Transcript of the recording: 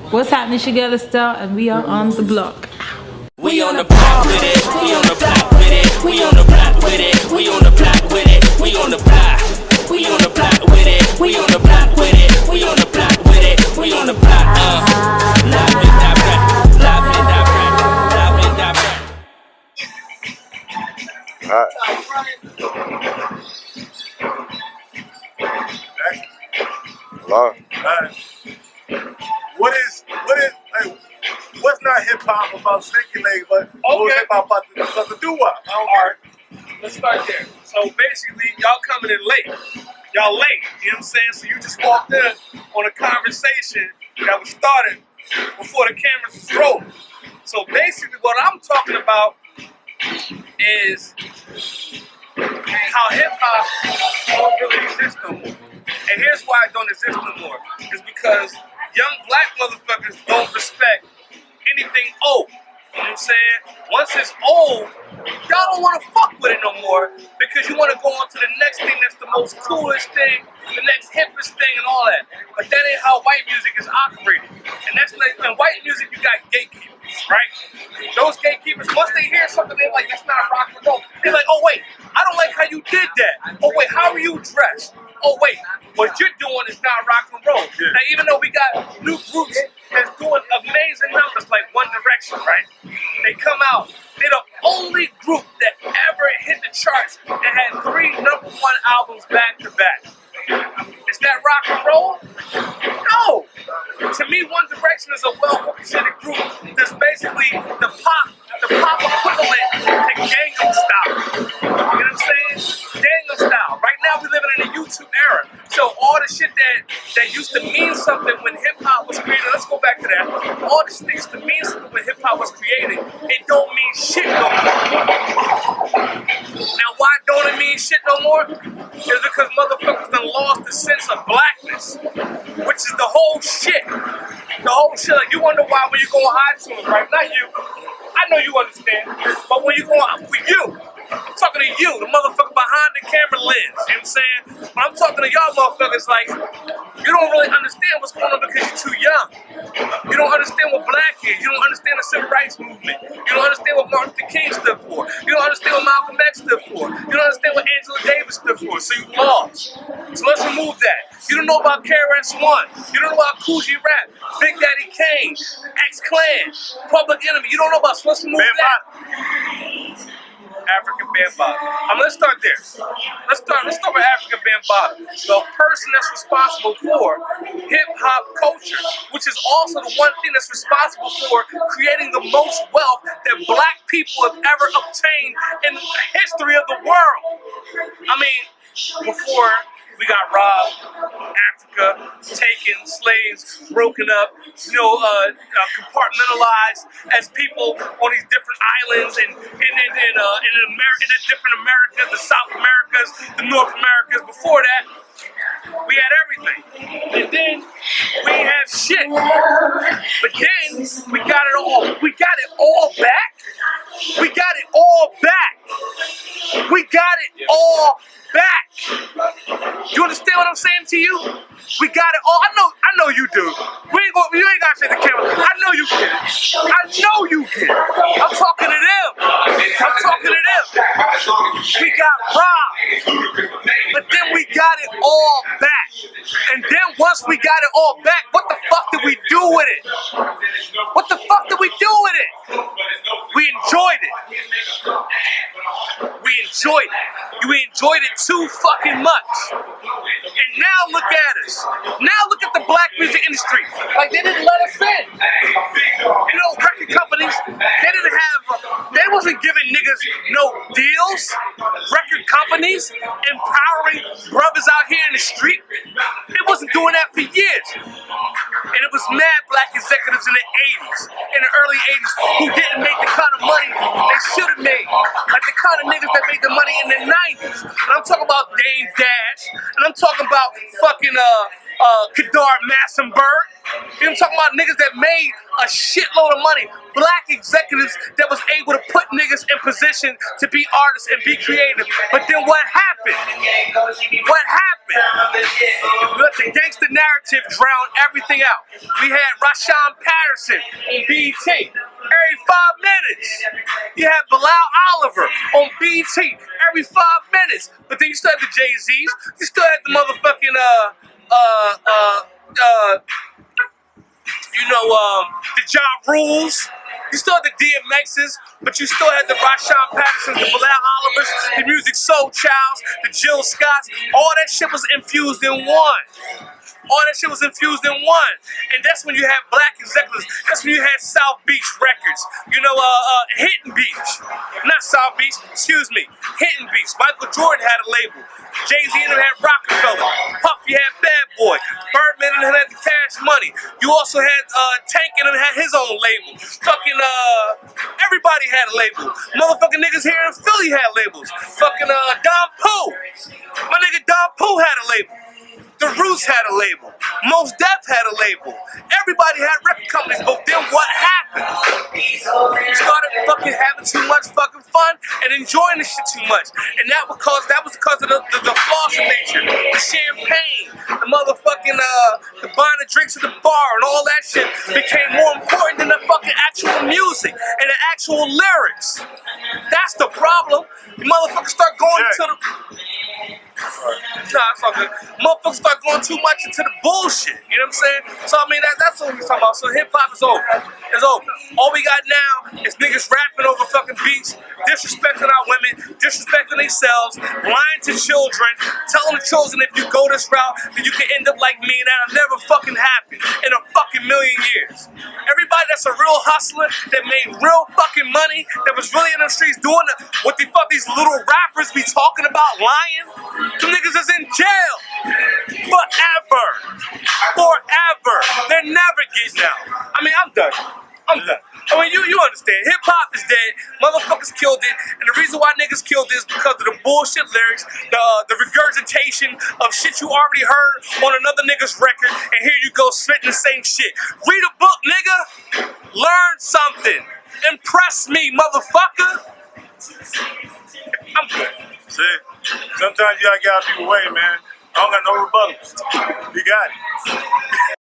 What's happening? It's your girl Style, and we are on the block. We on the block with it. We on the block with it. We on the block with it. We on the block with it. We on the block. We on the block with it. We on the block with it. We on the block with it. We on the block. Live and direct. Live and direct. Live and direct. Hello. What's not hip hop about sneaky legs, but what's hip hop about the doo-wop? Alright, let's start there. So basically, y'all coming in late. Y'all late, you know what I'm saying? So you just walked in on a conversation that was started before the cameras was rolling. So basically what I'm talking about is how hip hop don't really exist no more. And here's why it don't exist no more. It's because young black motherfuckers don't respect anything old. You know what I'm saying? Once it's old, y'all don't want to fuck with it no more because you want to go on to the next thing that's the most coolest thing, the next hippest thing and all that. But that ain't how white music is operated. And that's like, in white music, you got gatekeepers, right? Those gatekeepers, once they hear something, they're like, that's not rock and roll. They're like, oh wait, I don't like how you did that. Oh wait, how are you dressed? Oh wait, what you're doing is not rock and roll. Yeah. Now even though we got new groups that's doing amazing numbers like One Direction, right? They come out, they're the only group that ever hit the charts and had 3 #1 albums back to back. Is that rock and roll? No. To me, One Direction is a well-represented group that's basically the pop equivalent to Gangnam Style. You know what I'm saying? Gangnam Style. Right now we're living in a YouTube era. So all the shit that used to mean something when hip-hop was created, let's go back to that. All the shit that used to mean something when hip-hop was created, it don't mean shit no more. Now why don't it mean shit no more? It's because motherfuckers done lost the sense of blackness, which is the whole shit. The whole shit. Like, you wonder why when you go on iTunes, right? Not you. I know you understand. But when you go on, for you, I'm talking to you, the motherfucker behind the camera lens. You know what I'm saying? When I'm talking to y'all motherfuckers, like, you don't really understand what's going on because you're too young. You don't understand what black is. You don't understand the civil rights movement. You don't understand what Martin Luther King stood for. You don't understand what Malcolm X stood for. You don't understand what Angela Davis stood for. So you lost. So let's remove that. You don't know about KRS-One. You don't know about Cool G Rap, Big Daddy Kane, X-Clan, Public Enemy. You don't know about. So let's remove that. African Bambaataa. Let's start there. Let's start with African Bambaataa. The person that's responsible for hip-hop culture, which is also the one thing that's responsible for creating the most wealth that black people have ever obtained in the history of the world. I mean, before we got robbed, Africa taken, slaves broken up, compartmentalized as people on these different islands and in the different Americas, the South Americas, the North Americas. Before that, we had everything. And then we had shit. But then we got it all. We got it all back. We got it all back. We got it all back. You understand what I'm saying to you? We got it all. I know you do. You ain't gotta say the camera. I know you get it. I know you get it. I'm talking to them. I'm talking to them. We got robbed. But then we got it all back. And then once we got it all back, what the fuck did we do with it? What the fuck did we do with it? We enjoyed it. We enjoyed it. We enjoyed it too fucking much. And now look at us. Now look at the black music industry. Like, they didn't let us in. You know, record companies, they wasn't giving niggas no deals. Record companies empowering brothers out here in the street. They wasn't doing that for years. And it was mad black executives in the 80s, in the early 80s, who didn't make the kind of money they should have made. Like the kind of niggas that made the money in the 90s. And I'm talking about Dame Dash, and I'm talking about fucking Kadar Massenberg. You know what I'm talking about? Niggas that made a shitload of money. Black executives that was able to put niggas in position to be artists and be creative. But then what happened? What happened? We let the gangster narrative drown everything out. We had Rashawn Patterson on BET every 5 minutes. You had Bilal Oliver on BET every 5 minutes. But then you still had the Jay-Z's. You still had the motherfucking the Ja Rules. You still had the DMXs, but you still had the Rashawn Pattersons, the Bilal Olivers, the Music Soul Childs, the Jill Scotts. All that shit was infused in one. All that shit was infused in one. And that's when you had black executives. That's when you had South Beach Records. Hidden Beach. Not South Beach, excuse me. Hidden Beach. Michael Jordan had a label. Jay-Z and them had Rockefeller. Puffy had Bad Boy. Birdman and them had the Cash Money. You also had Tank and them had his own label. Fucking everybody had a label. Motherfucking niggas here in Philly had labels. Fucking Don Pooh. My nigga Don Pooh had a label. The Roots had a label. Mos Def had a label. Everybody had record companies, but then what happened? You started fucking having too much fucking fun and enjoying this shit too much. And that was because of the flossing nature, the champagne, the motherfucking the buying the drinks at the bar and all that shit became more important than the fucking actual music and the actual lyrics. That's the problem. You motherfuckers start going to the Nah, it's all good. Motherfuckers start going too much into the bullshit. You know what I'm saying? So I mean that's what we're talking about. So hip hop is over. It's over. All we got now is niggas rapping over fucking beats, disrespecting our women, disrespecting themselves, lying to children, telling the children if you go this route, then you can end up like me, and that'll never fucking happen in a fucking million years. Everybody that's a real hustler that made real fucking money, that was really in the streets doing what the fuck these little rappers be talking about, lying. Them niggas is in jail forever. Forever. They're never getting out. I mean, I'm done. I mean, you understand. Hip hop is dead. Motherfuckers killed it. And the reason why niggas killed it is because of the bullshit lyrics, the regurgitation of shit you already heard on another nigga's record. And here you go spitting the same shit. Read a book, nigga. Learn something. Impress me, motherfucker. I'm good. See, sometimes you gotta get out of people's way, man. I don't got no rebuttals. You got it.